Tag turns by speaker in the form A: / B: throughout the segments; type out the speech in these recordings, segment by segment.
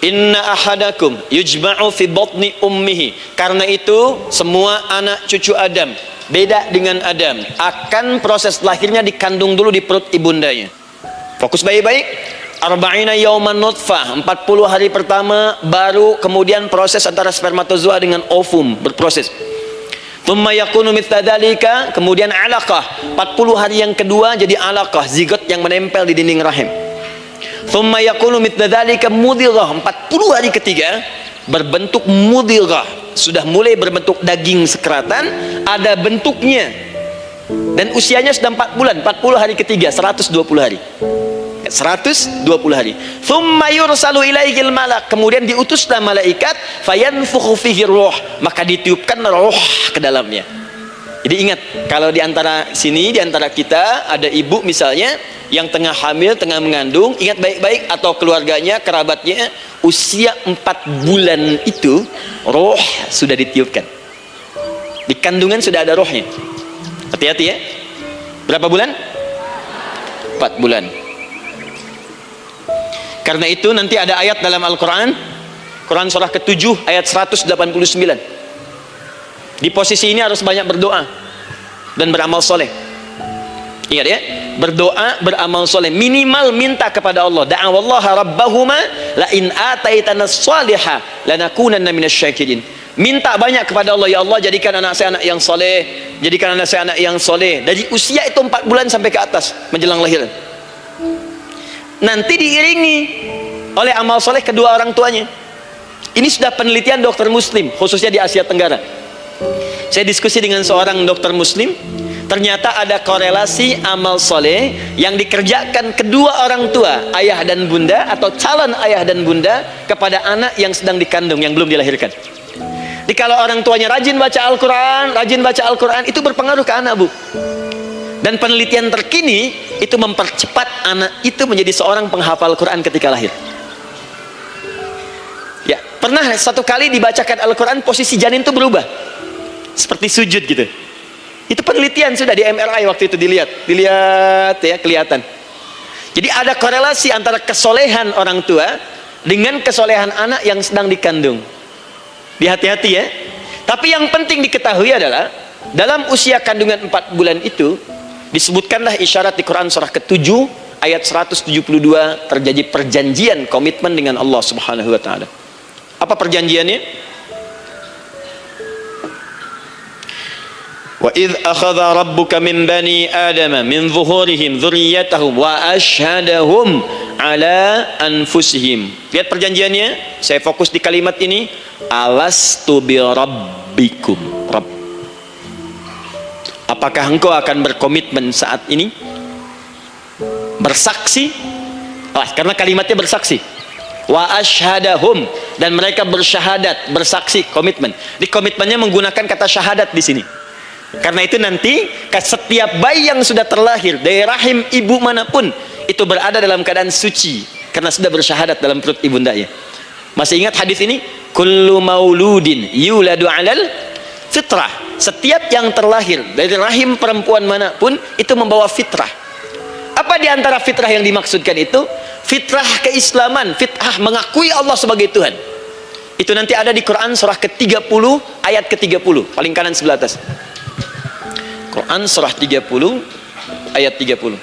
A: Inna ahadakum yujma'u fi batni ummihi. Karena itu semua anak cucu Adam, beda dengan Adam, akan proses lahirnya dikandung dulu di perut ibundanya. Fokus baik-baik. Arba'ina yauman nutfah, 40 hari pertama baru kemudian proses antara spermatozoa dengan ovum berproses. Thumma yakunu mithla dzalika, kemudian alaqah, 40 hari yang kedua jadi alaqah, zigot yang menempel di dinding rahim. Thumma yakunu mithla dzalika mudghah, 40 hari ketiga berbentuk mudghah, sudah mulai berbentuk daging sekeratan, ada bentuknya, dan usianya sudah 4 bulan, 40 hari ketiga, 120 hari. 120 hari. Thumma yursalu ilaihil malak, kemudian diutuslah malaikat, fayanfukhu fihi ruh, maka ditiupkan roh ke dalamnya. Jadi ingat, kalau di antara sini, di antara kita ada ibu misalnya yang tengah hamil, tengah mengandung, ingat baik-baik, atau keluarganya, kerabatnya, usia 4 bulan itu roh sudah ditiupkan. Di kandungan sudah ada rohnya. Hati-hati ya. Berapa bulan? 4 bulan. Karena itu nanti ada ayat dalam Al-Quran, Quran surah ke-7 ayat 189. Di posisi ini harus banyak berdoa dan beramal soleh. Ingat ya, berdoa, beramal soleh, minimal minta kepada Allah. Da'awallaha rabbahuma la in ataitana shaliha lanakunanna minasyakirin. Minta banyak kepada Allah, ya Allah jadikan anak saya anak yang soleh, jadikan anak saya anak yang soleh. Dari usia itu 4 bulan sampai ke atas menjelang lahiran. Nanti diiringi oleh amal soleh kedua orang tuanya. Ini sudah penelitian dokter muslim, khususnya di Asia Tenggara. Saya diskusi dengan seorang dokter muslim, ternyata ada korelasi amal soleh yang dikerjakan kedua orang tua, ayah dan bunda, atau calon ayah dan bunda, kepada anak yang sedang dikandung, yang belum dilahirkan. Jadi kalau orang tuanya rajin baca Al-Quran, itu berpengaruh ke anak, Bu. Dan penelitian terkini itu mempercepat anak itu menjadi seorang penghafal Quran ketika lahir. Ya, pernah satu kali dibacakan Al-Quran, posisi janin itu berubah seperti sujud gitu. Itu penelitian, sudah di MRI waktu itu dilihat ya, kelihatan. Jadi ada korelasi antara kesolehan orang tua dengan kesolehan anak yang sedang dikandung. Hati-hati ya. Tapi yang penting diketahui adalah dalam usia kandungan 4 bulan itu disebutkanlah isyarat di Quran surah ke-7 ayat 172, terjadi perjanjian komitmen dengan Allah Subhanahu wa taala. Apa perjanjiannya? Wa idh akhadha rabbuka min bani adama min zuhurihim dzurriyyatahum wa ashhadahum ala anfusihim. Lihat perjanjiannya, saya fokus di kalimat ini, alastu bi rabbikum. Rabb, apakah engkau akan berkomitmen saat ini bersaksi? Karena kalimatnya bersaksi. Wa ashhadahum, dan mereka bersyahadat, bersaksi, komitmen. Di komitmennya menggunakan kata syahadat di sini. Karena itu nanti setiap bayi yang sudah terlahir dari rahim ibu manapun itu berada dalam keadaan suci karena sudah bersyahadat dalam perut ibundanya. Masih ingat hadis ini? Kullu mauludin yuladu 'alal fitrah. Setiap yang terlahir dari rahim perempuan manapun itu membawa fitrah. Apa di antara fitrah yang dimaksudkan itu? Fitrah keislaman, fitrah mengakui Allah sebagai Tuhan. Itu nanti ada di Quran surah ke-30 ayat ke-30, paling kanan sebelah atas. Quran surah 30 ayat 30.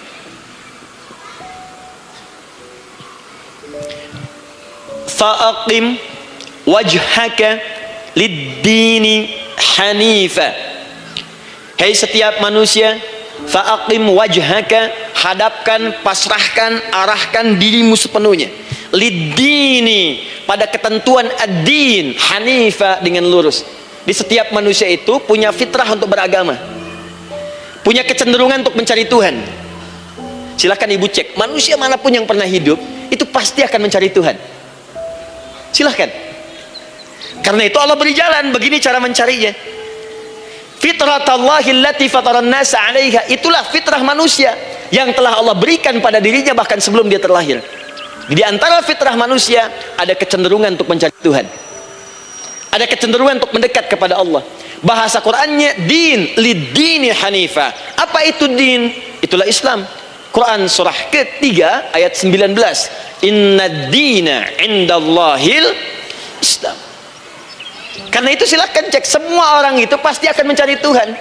A: Fa'aqim wajhaka lid-dini hanifa. Hai setiap manusia, fa'aqim wajhaka, hadapkan, pasrahkan, arahkan dirimu sepenuhnya, lid-dini, pada ketentuan ad-din, hanifa, dengan lurus. Di setiap manusia itu punya fitrah untuk beragama, punya kecenderungan untuk mencari Tuhan. Silahkan ibu cek, manusia manapun yang pernah hidup itu pasti akan mencari Tuhan. Silahkan. Karena itu Allah beri jalan, begini cara mencarinya. Fitratallahi allati fataran nasa 'alaiha, itulah fitrah manusia yang telah Allah berikan pada dirinya bahkan sebelum dia terlahir. Di antara fitrah manusia ada kecenderungan untuk mencari Tuhan, ada kecenderungan untuk mendekat kepada Allah. Bahasa Qur'annya din, lid-dini hanifa. Apa itu din? Itulah Islam. Quran surah ketiga ayat 19. Inna dina indallahil Islam. Karena itu silakan cek, semua orang itu pasti akan mencari Tuhan.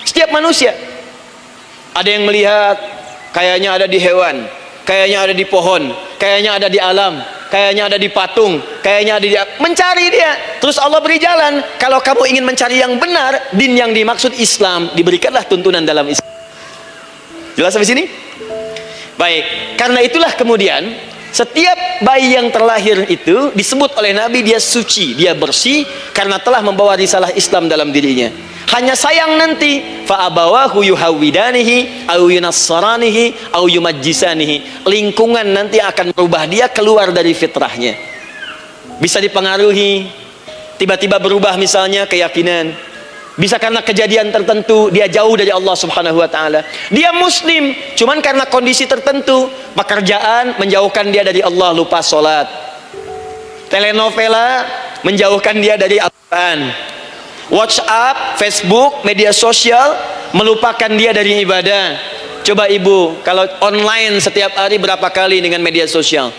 A: Setiap manusia. Ada yang melihat kayaknya ada di hewan, kayaknya ada di pohon, kayaknya ada di alam, kayaknya ada di patung, kayaknya ada di... mencari dia. Terus Allah beri jalan. Kalau kamu ingin mencari yang benar, din yang dimaksud Islam, diberikanlah tuntunan dalam Islam. Jelas sampai sini? Baik, karena itulah kemudian setiap bayi yang terlahir itu disebut oleh Nabi dia suci, dia bersih karena telah membawa risalah Islam dalam dirinya. Hanya sayang nanti fa abawahu yuhawidanihi au yunassaranihi au yumajjisanihi. Lingkungan nanti akan merubah dia keluar dari fitrahnya. Bisa dipengaruhi, tiba-tiba berubah misalnya keyakinan. Bisa karena kejadian tertentu dia jauh dari Allah Subhanahu wa taala. Dia muslim, cuman karena kondisi tertentu, pekerjaan menjauhkan dia dari Allah, lupa salat. Telenovela menjauhkan dia dari Al-Qur'an. WhatsApp, Facebook, media sosial melupakan dia dari ibadah. Coba ibu, kalau online setiap hari berapa kali dengan media sosial?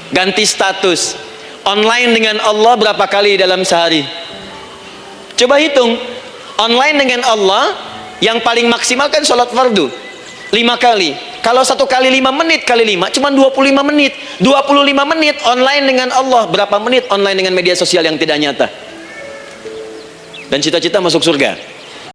A: Ganti status. Online dengan Allah berapa kali dalam sehari? Coba hitung, online dengan Allah yang paling maksimal kan sholat fardu 5 kali. Kalau 1 kali 5 menit kali 5 cuma 25 menit. 25 menit online dengan Allah. Berapa menit online dengan media sosial yang tidak nyata? Dan cita-cita masuk surga.